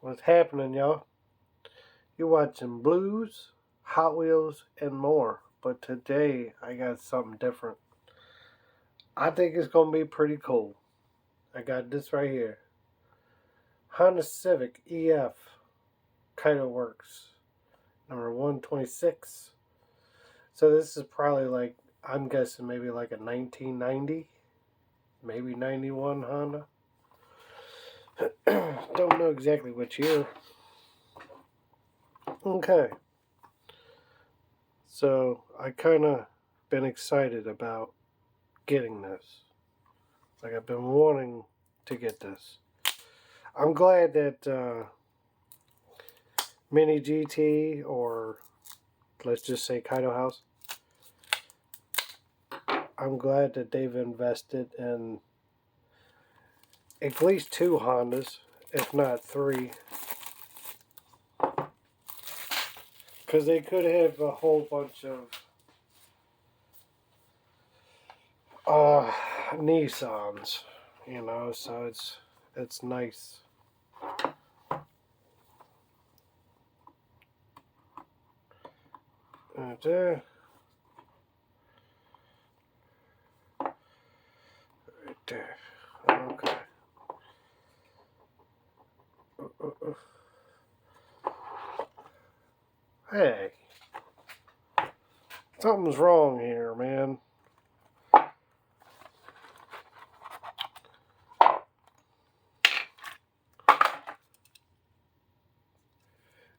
What's happening, y'all? You're watching Blues, Hot Wheels, and more. But today, I got something different. I think it's going to be pretty cool. I got this right here. Honda Civic EF Kaido Works. Number 126. So this is probably like, I'm guessing maybe like a 1990. Maybe 91 Honda. Don't know exactly which year. Okay. So I kind of been excited about getting this. Like I've been wanting to get this. I'm glad that Mini GT, or let's just say Kaido House, I'm glad that they've invested in at least 2 Hondas, if not 3. Because they could have a whole bunch of Nissans, you know, so it's nice. Right there. Right there. Okay. Hey. Something's wrong here, man.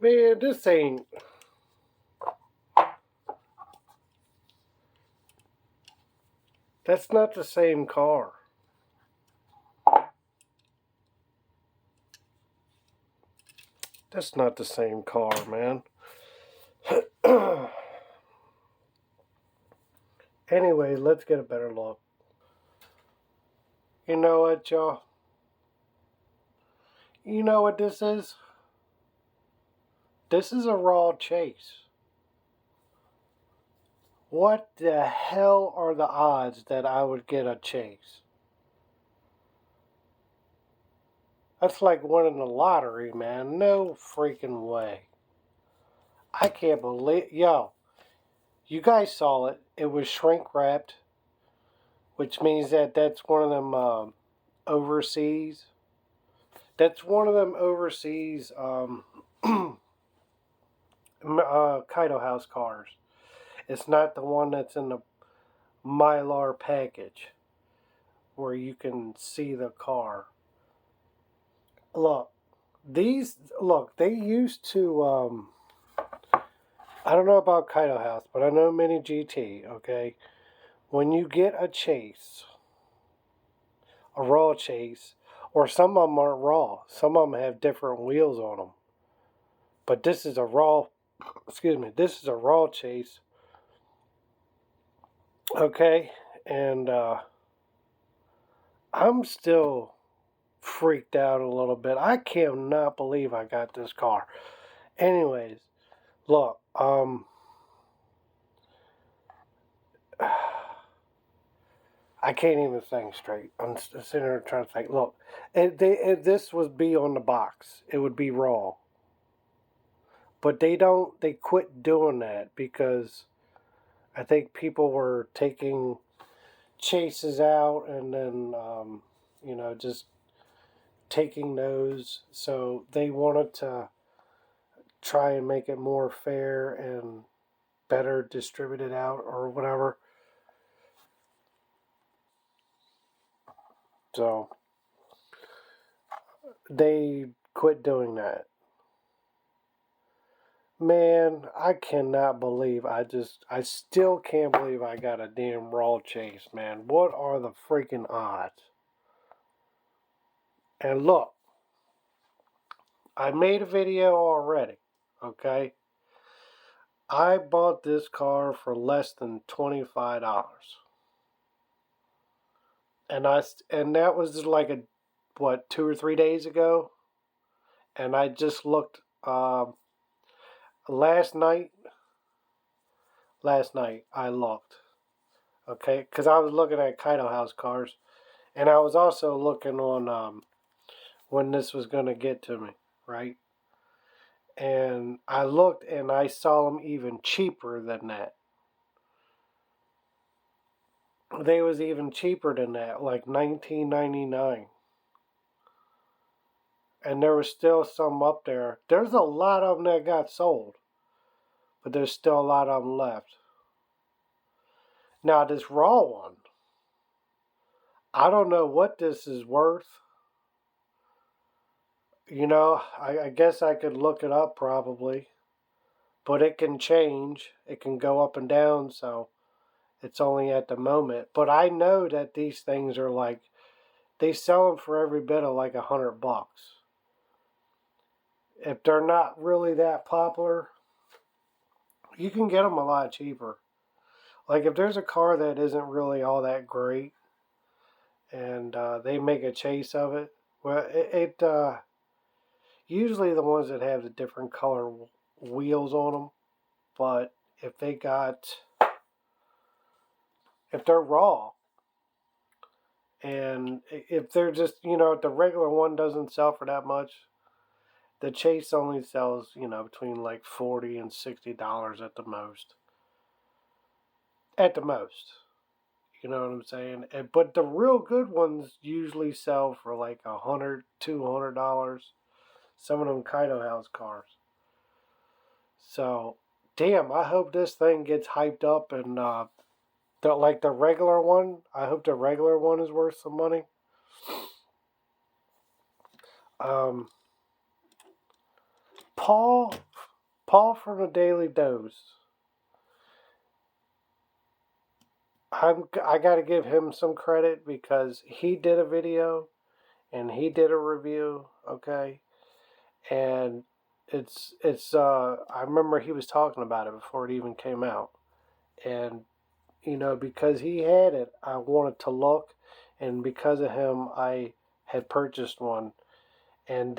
Man, this ain't... That's not the same car. That's not the same car, man. Anyway, let's get a better look. You know what, y'all? You know what this is? This is a raw chase. What the hell are the odds that I would get a chase? That's like winning the lottery, man. No freaking way. I can't believe... Yo, you guys saw it. It was shrink wrapped, which means that that's one of them overseas. That's one of them overseas Kaido House cars. It's not the one that's in the Mylar package where you can see the car. Look, they used to, I don't know about Kaido House, but I know Mini GT, okay? When you get a chase, a raw chase, or some of them aren't raw. Some of them have different wheels on them. But this is a raw, this is a raw chase. Okay, and I'm still freaked out a little bit. I cannot believe I got this car. Anyways, look, I can't even think straight. I'm sitting there trying to think. Look, this would be on the box. It would be raw. But they quit doing that because I think people were taking chases out and then, you know, just taking those. So they wanted to try and make it more fair and better distributed out or whatever. So they quit doing that. Man, I cannot believe I still can't believe I got a damn raw chase, man. What are the freaking odds? And look, I made a video already, okay? I bought this car for less than $25. And that was like 2 or 3 days ago? And I just looked last night I looked, okay, because I was looking at Kaido House cars, and I was also looking on when this was going to get to me. right? And I looked and I saw them even cheaper than that. They was even cheaper than that, like $19.99. And there was still some up there. There's a lot of them that got sold, but there's still a lot of them left. Now this raw one, I don't know what this is worth. You know, I guess I could look it up probably, but it can change. It can go up and down, so it's only at the moment. But I know that these things are like, they sell them for every bit of like $100. If they're not really that popular, you can get them a lot cheaper. Like if there's a car that isn't really all that great, and they make a chase of it, well, usually the ones that have the different color wheels on them. But if they're raw, and if they're just, if the regular one doesn't sell for that much, the Chase only sells, between like $40 and $60 at the most. At the most. You know what I'm saying? But the real good ones usually sell for like $100, $200. Some of them Kaido House cars. So, damn, I hope this thing gets hyped up and like the regular one. I hope the regular one is worth some money. Um, Paul from the Daily Dose. I got to give him some credit because he did a video and he did a review. Okay, and it's I remember he was talking about it before it even came out, and because he had it, I wanted to look, and because of him, I had purchased one. And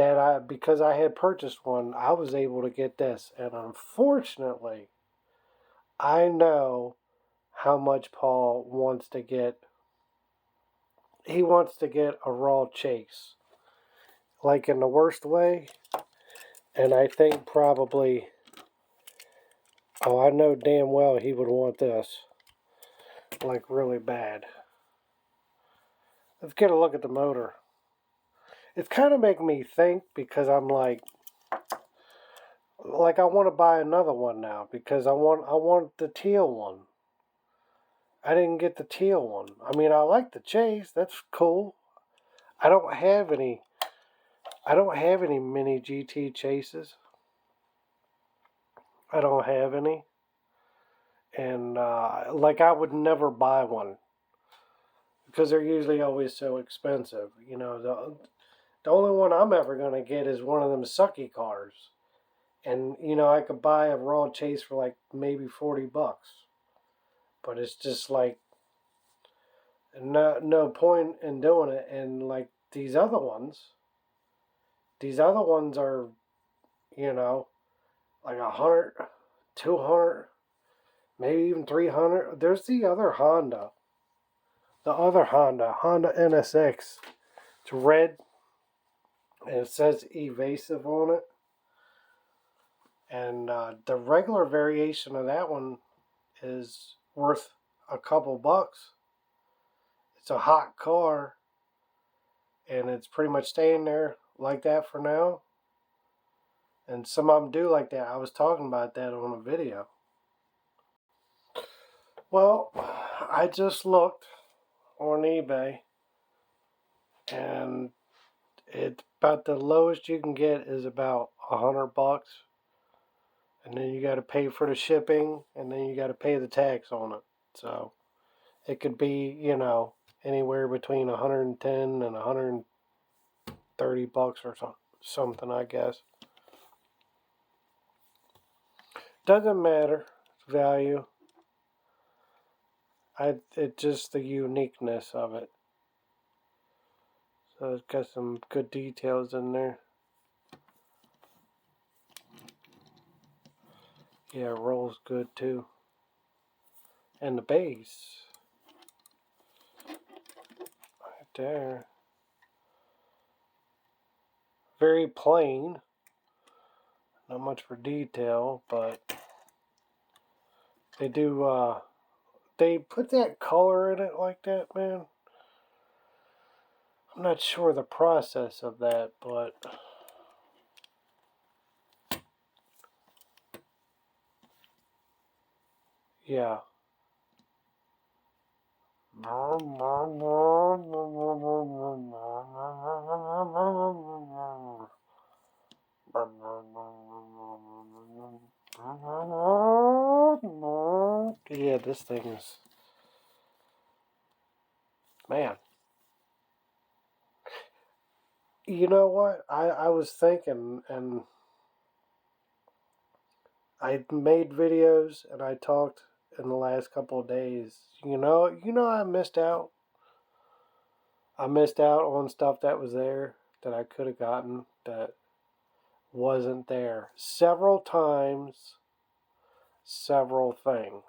because I had purchased one, I was able to get this. And unfortunately, I know how much Paul wants to get. He wants to get a raw chase, like in the worst way. And I think probably, oh, I know damn well he would want this, like really bad. Let's get a look at the motor. It's kind of making me think because I'm like I want to buy another one now because I want the teal one. I didn't get the teal one. I mean, I like the Chase. That's cool. I don't have any. I don't have any mini GT Chases. I don't have any, and I would never buy one because they're usually always so expensive. The only one I'm ever gonna get is one of them sucky cars, and I could buy a raw Chase for like maybe $40, but it's just like no point in doing it. And like these other ones are, you know, like 100, 200, maybe even 300. There's the other Honda NSX. It's red and it says evasive on it. And the regular variation of that one is worth a couple bucks. It's a hot car, and it's pretty much staying there like that for now. And some of them do like that. I was talking about that on a video. Well, I just looked on eBay, and it's about the lowest you can get is about $100, and then you got to pay for the shipping, and then you got to pay the tax on it. So it could be, anywhere between 110 and $130 or something, I guess. Doesn't matter value. It's just the uniqueness of it. So it's got some good details in there. Yeah, it rolls good too. And the base. Right there. Very plain. Not much for detail, but they do, they put that color in it like that, man. I'm not sure the process of that, but yeah. Yeah, this thing is, man. You know what? I was thinking, and I made videos, and I talked in the last couple of days. I missed out. I missed out on stuff that was there that I could have gotten that wasn't there. Several times, several things.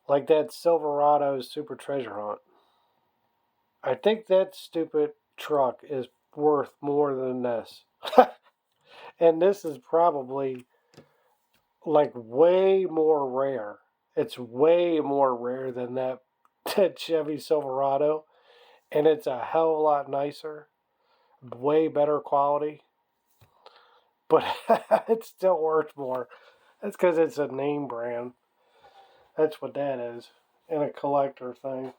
Like that Silverado Super Treasure Hunt. I think that stupid truck is worth more than this. And this is probably like way more rare. It's way more rare than that Chevy Silverado. And it's a hell of a lot nicer, way better quality. But it still worth more. That's because it's a name brand. That's what that is. And a collector thing.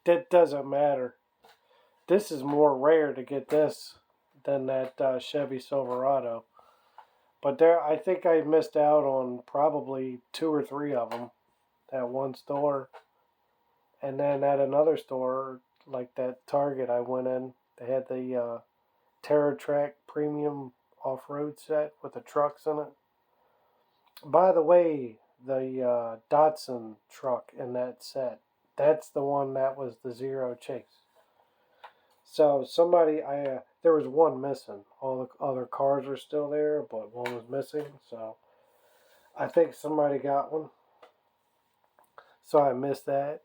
That doesn't matter. This is more rare to get this than that Chevy Silverado. But I think I missed out on probably 2 or 3 of them at one store. And then at another store, like that Target I went in, they had the TerraTrack Premium Off-Road set with the trucks in it. By the way, the Datsun truck in that set, that's the one that was the Zero Chase. So there was one missing. All the other cars are still there, but one was missing. So I think somebody got one. So I missed that.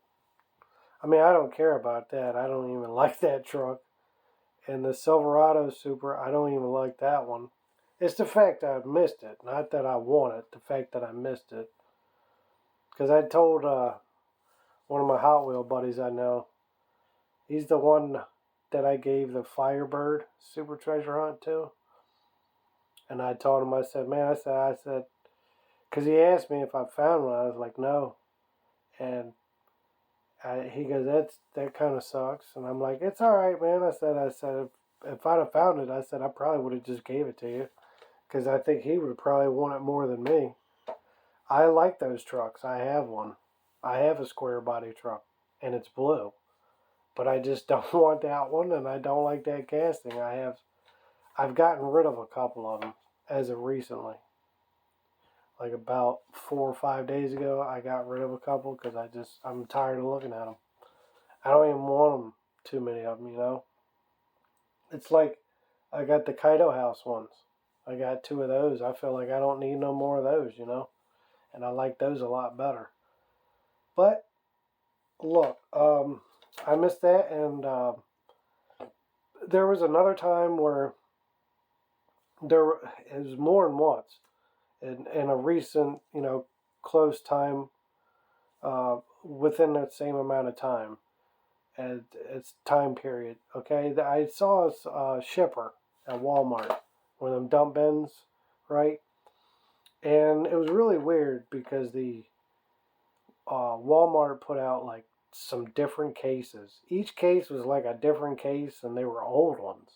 I mean, I don't care about that. I don't even like that truck. And the Silverado Super, I don't even like that one. It's the fact that I missed it, not that I want it. The fact that I missed it. Because I told one of my Hot Wheel buddies I know, he's the one that I gave the Firebird Super Treasure Hunt to. And I told him, I said, man, I said, because he asked me if I found one. I was like, no. And he goes, that kind of sucks. And I'm like, it's all right, man. I said, if I'd have found it, I said, I probably would have just gave it to you. Because I think he would probably want it more than me. I like those trucks. I have one. I have a square body truck. And it's blue. But I just don't want that one, and I don't like that casting. I've gotten rid of a couple of them as of recently. Like about 4 or 5 days ago, I got rid of a couple because I'm tired of looking at them. I don't even want them, too many of them. It's like I got the Kaido House ones. I got 2 of those. I feel like I don't need no more of those. And I like those a lot better. But look, I missed that, and there was another time where there it was more than once in a recent, close time, within that same amount of time, and its time period. Okay, I saw a shipper at Walmart, one of them dump bins, right? And it was really weird because the Walmart put out like some different cases. Each case was like a different case, and they were old ones.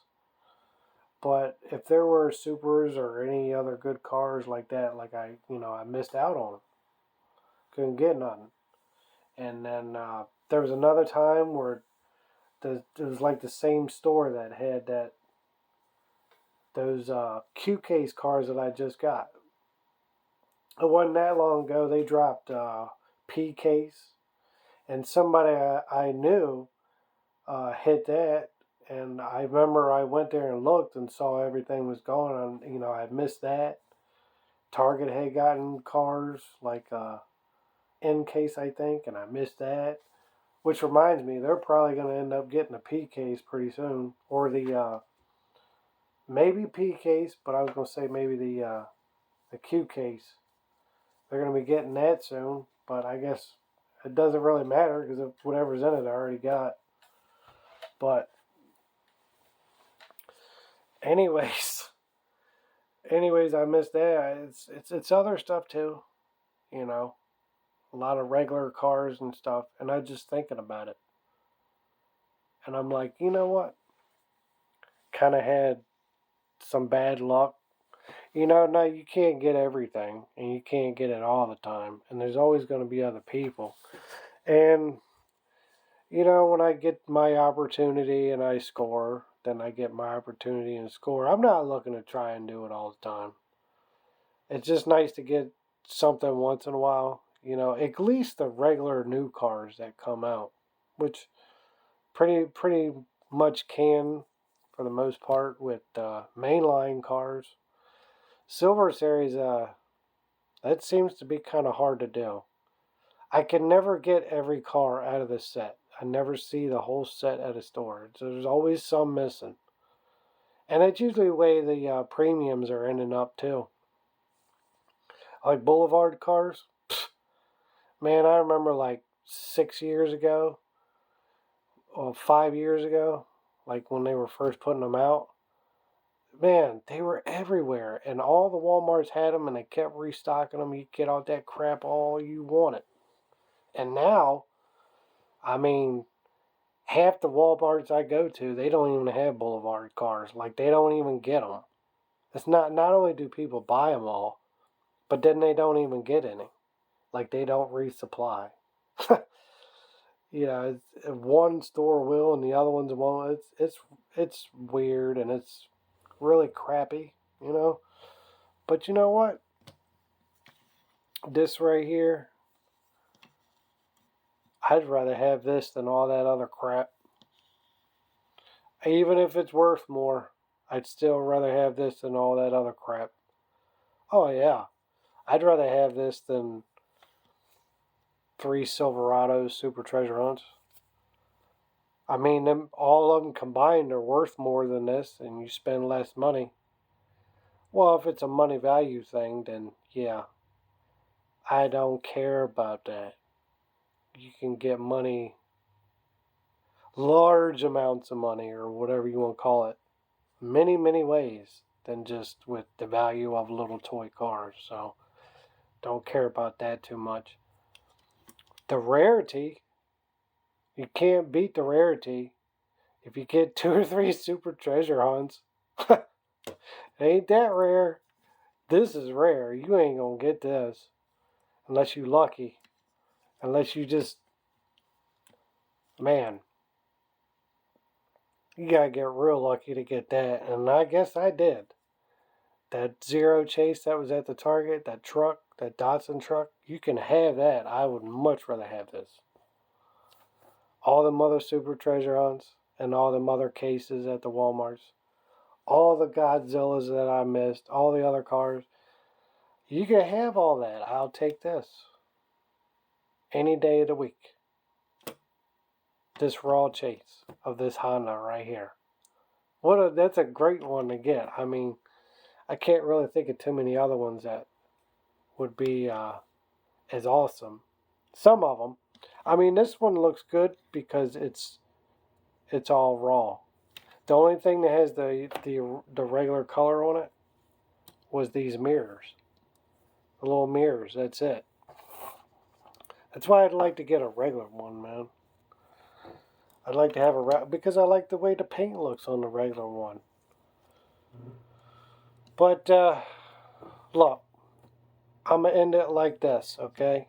But if there were Supers or any other good cars like that, like I missed out on them. Couldn't get nothing. And then there was another time where it was like the same store that had those Q case cars that I just got. It wasn't that long ago. They dropped P case, and somebody I knew hit that. And I remember I went there and looked and saw everything was going on. I missed that. Target had gotten cars like N case, I think, and I missed that. Which reminds me, they're probably going to end up getting a P case pretty soon, or the maybe P case, but I was going to say maybe the Q case. They're going to be getting that soon, but I guess it doesn't really matter because whatever's in it I already got. But anyways, I missed that. It's other stuff too, you know, a lot of regular cars and stuff, and I was just thinking about it, and I'm like, you know what? Kind of had some bad luck. You know, no, you can't get everything, and you can't get it all the time, and there's always going to be other people. And you know, when I get my opportunity and I score, then I get my opportunity and score. I'm not looking to try and do it all the time. It's just nice to get something once in a while. You know, at least the regular new cars that come out, which pretty much can, for the most part, with mainline cars. Silver Series, that seems to be kind of hard to do. I can never get every car out of the set. I never see the whole set at a store. So there's always some missing. And it's usually the way the premiums are ending up too. Like Boulevard cars. Man, I remember like 6 years ago, or 5 years ago, like when they were first putting them out. Man, they were everywhere. And all the Walmarts had them and they kept restocking them. You get all that crap all you wanted. And now, I mean, half the Walmarts I go to, they don't even have Boulevard cars. Like, they don't even get them. It's not only do people buy them all, but then they don't even get any. Like, they don't resupply. You know, one store will and the other ones won't. It's weird and it's really crappy, you know. But you know what? This right here, I'd rather have this than all that other crap. Even if it's worth more, I'd still rather have this than all that other crap. Oh yeah, I'd rather have this than 3 Silverados Super Treasure Hunts. I mean, all of them combined are worth more than this, and you spend less money. Well, if it's a money value thing, then yeah, I don't care about that. You can get money, large amounts of money, or whatever you want to call it, many, many ways than just with the value of little toy cars. So, don't care about that too much. The rarity, you can't beat the rarity. If you get 2 or 3 Super Treasure Hunts, ain't that rare. This is rare. You ain't gonna get this unless you lucky. Unless you just, man, you gotta get real lucky to get that. And I guess I did. That Zero Chase that was at the Target, that truck, that Datsun truck, you can have that. I would much rather have this. All the mother Super Treasure Hunts and all the mother cases at the Walmarts. All the Godzillas that I missed, all the other cars. You can have all that. I'll take this. Any day of the week. This raw chase of this Honda right here. That's a great one to get. I mean, I can't really think of too many other ones that would be as awesome. Some of them. I mean, this one looks good because it's all raw. The only thing that has the regular color on it was these mirrors. The little mirrors, that's it. That's why I'd like to get a regular one, man. I'd like to have because I like the way the paint looks on the regular one. But, look, I'm going to end it like this, okay?